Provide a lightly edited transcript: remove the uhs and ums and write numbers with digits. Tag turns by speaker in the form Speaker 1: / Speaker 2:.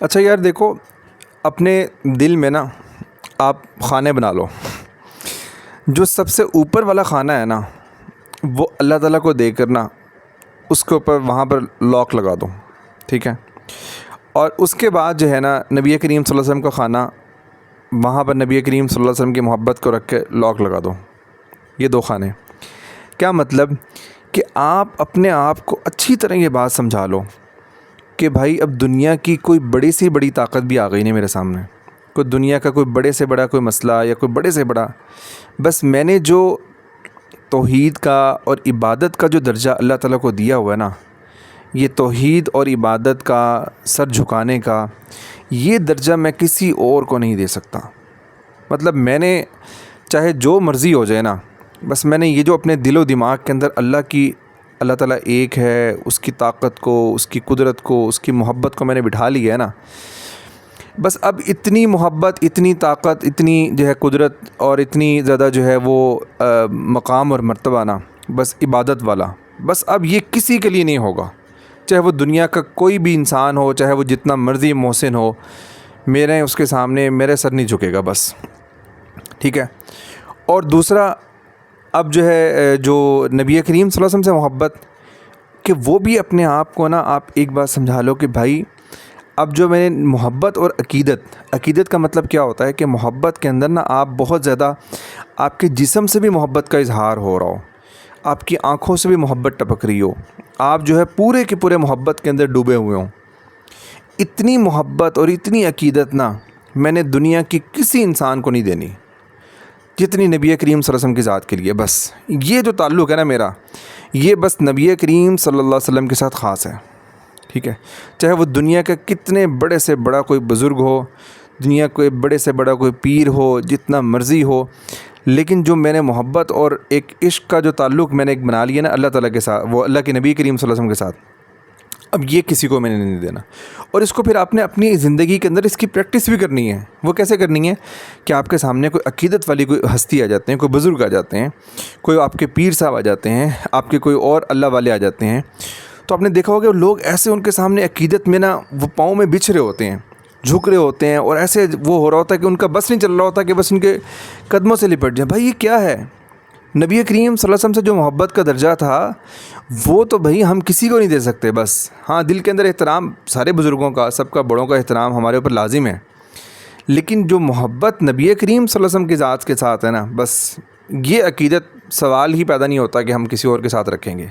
Speaker 1: اچھا یار دیکھو، اپنے دل میں نا آپ خانے بنا لو. جو سب سے اوپر والا خانہ ہے نا، وہ اللہ تعالیٰ کو دے کر نا اس کے اوپر وہاں پر لاک لگا دو. ٹھیک ہے. اور اس کے بعد جو ہے نا نبی کریم صلی اللہ علیہ وسلم کا خانہ، وہاں پر نبی کریم صلی اللہ علیہ وسلم کی محبت کو رکھ کے لاک لگا دو. یہ دو خانے. کیا مطلب کہ آپ اپنے آپ کو اچھی طرح یہ بات سمجھا لو کہ بھائی اب دنیا کی کوئی بڑی سے بڑی طاقت بھی آ گئی نہیں میرے سامنے، کوئی دنیا کا کوئی بڑے سے بڑا کوئی مسئلہ یا کوئی بڑے سے بڑا، بس میں نے جو توحید کا اور عبادت کا جو درجہ اللہ تعالیٰ کو دیا ہوا ہے نا، یہ توحید اور عبادت کا سر جھکانے کا یہ درجہ میں کسی اور کو نہیں دے سکتا. مطلب میں نے چاہے جو مرضی ہو جائے نا، بس میں نے یہ جو اپنے دل و دماغ کے اندر اللہ تعالیٰ ایک ہے، اس کی طاقت کو، اس کی قدرت کو، اس کی محبت کو میں نے بٹھا لیا ہے نا، بس اب اتنی محبت، اتنی طاقت، اتنی جو ہے قدرت اور اتنی زیادہ جو ہے وہ مقام اور مرتبہ نا، بس عبادت والا، بس اب یہ کسی کے لیے نہیں ہوگا. چاہے وہ دنیا کا کوئی بھی انسان ہو، چاہے وہ جتنا مرضی محسن ہو، اس کے سامنے میرے سر نہیں جھکے گا بس. ٹھیک ہے. اور دوسرا، اب جو ہے جو نبی کریم صلی اللہ علیہ وسلم سے محبت، کہ وہ بھی اپنے آپ کو نا آپ ایک بات سمجھا لو کہ بھائی اب جو میں نے محبت اور عقیدت کا مطلب کیا ہوتا ہے کہ محبت کے اندر نا آپ بہت زیادہ، آپ کے جسم سے بھی محبت کا اظہار ہو رہا ہو، آپ کی آنکھوں سے بھی محبت ٹپک رہی ہو، آپ جو ہے پورے کے پورے محبت کے اندر ڈوبے ہوئے ہوں. اتنی محبت اور اتنی عقیدت نا میں نے دنیا کی کسی انسان کو نہیں دینی جتنی نبی کریم صلی اللہ علیہ وسلم کی ذات کے لیے. بس یہ جو تعلق ہے نا میرا، یہ بس نبی کریم صلی اللہ علیہ وسلم کے ساتھ خاص ہے. ٹھیک ہے. چاہے وہ دنیا کا کتنے بڑے سے بڑا کوئی بزرگ ہو، دنیا کوئی بڑے سے بڑا کوئی پیر ہو، جتنا مرضی ہو، لیکن جو میں نے محبت اور ایک عشق کا جو تعلق میں نے ایک بنا لیا نا اللہ تعالیٰ کے ساتھ، وہ اللہ کے نبی کریم صلی اللہ علیہ وسلم کے ساتھ، اب یہ کسی کو میں نے نہیں دینا. اور اس کو پھر آپ نے اپنی زندگی کے اندر اس کی پریکٹس بھی کرنی ہے. وہ کیسے کرنی ہے کہ آپ کے سامنے کوئی عقیدت والی کوئی ہستی آ جاتے ہیں، کوئی بزرگ آ جاتے ہیں، کوئی آپ کے پیر صاحب آ جاتے ہیں، آپ کے کوئی اور اللہ والے آ جاتے ہیں، تو آپ نے دیکھا ہوگا لوگ ایسے ان کے سامنے عقیدت میں نا وہ پاؤں میں بچھ رہے ہوتے ہیں، جھک رہے ہوتے ہیں، اور ایسے وہ ہو رہا ہوتا ہے کہ ان کا بس نہیں چل رہا ہوتا کہ بس ان کے قدموں سے لپٹ جائیں. بھائی یہ کیا ہے؟ نبی کریم صلی اللہ علیہ وسلم سے جو محبت کا درجہ تھا وہ تو بھائی ہم کسی کو نہیں دے سکتے. بس ہاں دل کے اندر احترام سارے بزرگوں کا، سب کا، بڑوں کا احترام ہمارے اوپر لازم ہے، لیکن جو محبت نبی کریم صلی اللہ علیہ وسلم کی ذات کے ساتھ ہے نا، بس یہ عقیدت سوال ہی پیدا نہیں ہوتا کہ ہم کسی اور کے ساتھ رکھیں گے.